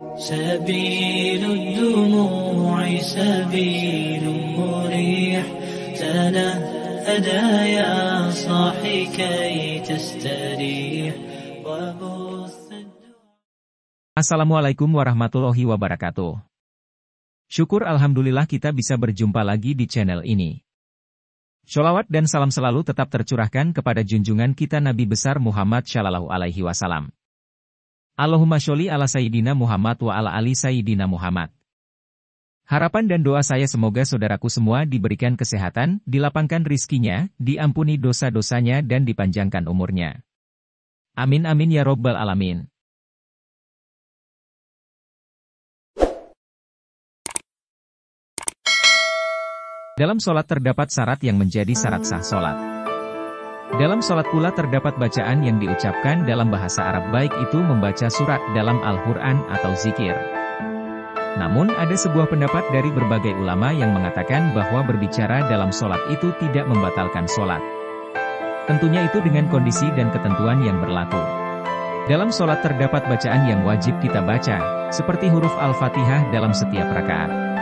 سبيل الدموع سبيل مريح تنهدى يا صاحي كي تستريح Assalamualaikum warahmatullahi wabarakatuh. Syukur alhamdulillah kita bisa berjumpa lagi di channel ini. Sholawat dan salam selalu tetap tercurahkan kepada junjungan kita Nabi besar Muhammad Shallallahu Alaihi Wasallam. Allahumma sholli ala Sayyidina Muhammad wa ala ali Sayyidina Muhammad. Harapan dan doa saya semoga saudaraku semua diberikan kesehatan, dilapangkan rizkinya, diampuni dosa-dosanya dan dipanjangkan umurnya. Amin amin ya robbal alamin. Dalam sholat terdapat syarat yang menjadi syarat sah sholat. Dalam sholat pula terdapat bacaan yang diucapkan dalam bahasa Arab baik itu membaca surat dalam Al-Quran atau zikir. Namun ada sebuah pendapat dari berbagai ulama yang mengatakan bahwa berbicara dalam sholat itu tidak membatalkan sholat. Tentunya itu dengan kondisi dan ketentuan yang berlaku. Dalam sholat terdapat bacaan yang wajib kita baca, seperti huruf Al-Fatihah dalam setiap rakaat.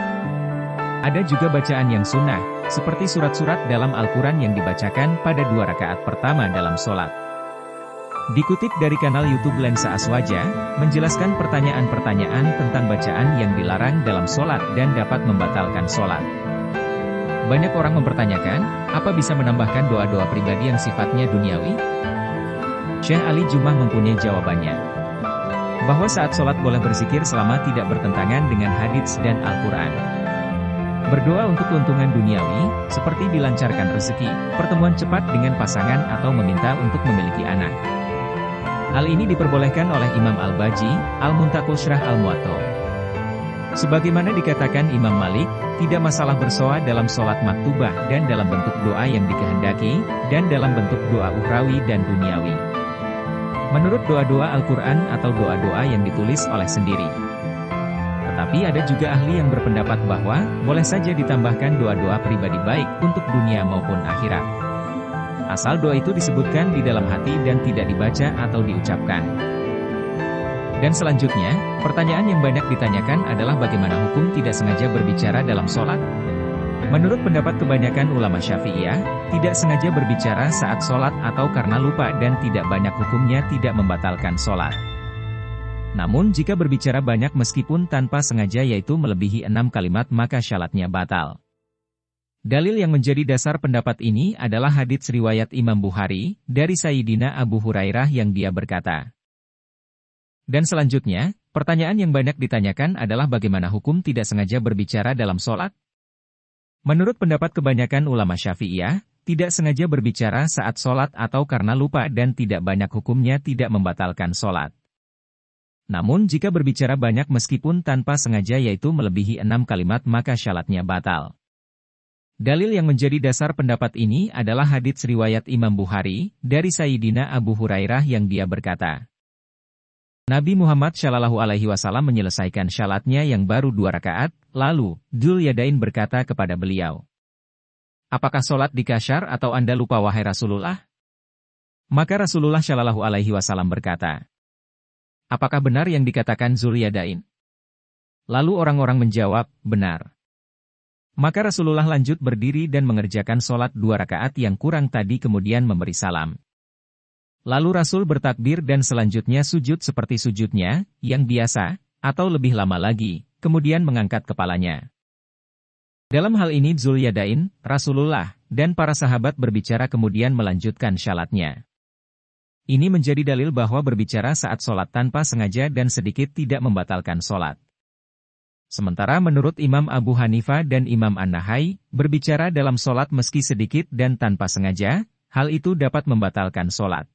Ada juga bacaan yang sunnah, seperti surat-surat dalam Al-Quran yang dibacakan pada 2 rakaat pertama dalam sholat. Dikutip dari kanal YouTube Lensa Aswaja, menjelaskan pertanyaan-pertanyaan tentang bacaan yang dilarang dalam sholat dan dapat membatalkan sholat. Banyak orang mempertanyakan, apa bisa menambahkan doa-doa pribadi yang sifatnya duniawi? Syekh Ali Jumah mempunyai jawabannya. Bahwa saat sholat boleh berzikir selama tidak bertentangan dengan hadits dan Al-Quran. Berdoa untuk keuntungan duniawi, seperti dilancarkan rezeki, pertemuan cepat dengan pasangan atau meminta untuk memiliki anak. Hal ini diperbolehkan oleh Imam Al-Baji, Al-Muntaqul Syarah Al-Muwatta. Sebagaimana dikatakan Imam Malik, tidak masalah bersoa dalam sholat maktubah dan dalam bentuk doa yang dikehendaki, dan dalam bentuk doa ukhrawi dan duniawi. Menurut doa-doa Al-Quran atau doa-doa yang ditulis oleh sendiri. Tetapi ada juga ahli yang berpendapat bahwa, boleh saja ditambahkan doa-doa pribadi baik untuk dunia maupun akhirat. Asal doa itu disebutkan di dalam hati dan tidak dibaca atau diucapkan. Dan selanjutnya, pertanyaan yang banyak ditanyakan adalah bagaimana hukum tidak sengaja berbicara dalam sholat? Menurut pendapat kebanyakan ulama Syafi'iyah, tidak sengaja berbicara saat sholat atau karena lupa dan tidak banyak hukumnya tidak membatalkan sholat. Namun jika berbicara banyak meskipun tanpa sengaja yaitu melebihi 6 kalimat maka syaratnya batal. Dalil yang menjadi dasar pendapat ini adalah hadits riwayat Imam Bukhari, dari Sayyidina Abu Hurairah yang dia berkata. Dan selanjutnya, pertanyaan yang banyak ditanyakan adalah bagaimana hukum tidak sengaja berbicara dalam sholat? Menurut pendapat kebanyakan ulama Syafi'iyah, tidak sengaja berbicara saat sholat atau karena lupa dan tidak banyak hukumnya tidak membatalkan sholat. Namun jika berbicara banyak meskipun tanpa sengaja yaitu melebihi 6 kalimat maka syaratnya batal. Dalil yang menjadi dasar pendapat ini adalah hadits riwayat Imam Bukhari, dari Sayyidina Abu Hurairah yang dia berkata. Nabi Muhammad Shallallahu Alaihi Wasallam menyelesaikan syaratnya yang baru 2 rakaat, lalu, Dzul Yadain berkata kepada beliau. Apakah sholat dikasyar atau Anda lupa wahai Rasulullah? Maka Rasulullah Shallallahu Alaihi Wasallam berkata. Apakah benar yang dikatakan Dzul Yadain? Lalu orang-orang menjawab, benar. Maka Rasulullah lanjut berdiri dan mengerjakan sholat 2 rakaat yang kurang tadi kemudian memberi salam. Lalu Rasul bertakbir dan selanjutnya sujud seperti sujudnya, yang biasa, atau lebih lama lagi, kemudian mengangkat kepalanya. Dalam hal ini Dzul Yadain, Rasulullah, dan para sahabat berbicara kemudian melanjutkan syaratnya. Ini menjadi dalil bahwa berbicara saat sholat tanpa sengaja dan sedikit tidak membatalkan sholat. Sementara menurut Imam Abu Hanifah dan Imam An-Nahai, berbicara dalam sholat meski sedikit dan tanpa sengaja, hal itu dapat membatalkan sholat.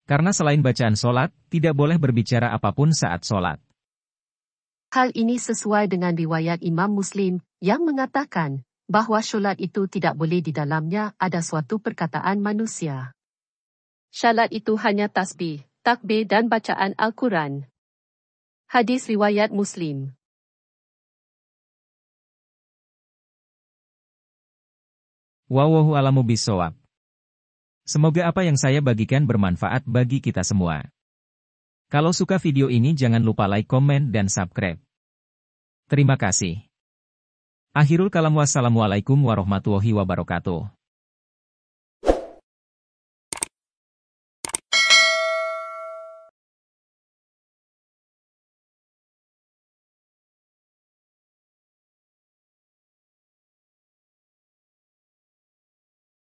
Karena selain bacaan sholat, tidak boleh berbicara apapun saat sholat. Hal ini sesuai dengan riwayat Imam Muslim, yang mengatakan, bahwa sholat itu tidak boleh di dalamnya ada suatu perkataan manusia. Syarat itu hanya tasbih, takbir dan bacaan Al-Quran. Hadis riwayat Muslim. Wallahu a'lamu bishawab. Semoga apa yang saya bagikan bermanfaat bagi kita semua. Kalau suka video ini jangan lupa like, komen, dan subscribe. Terima kasih. Akhirul kalam, wassalamualaikum warahmatullahi wabarakatuh.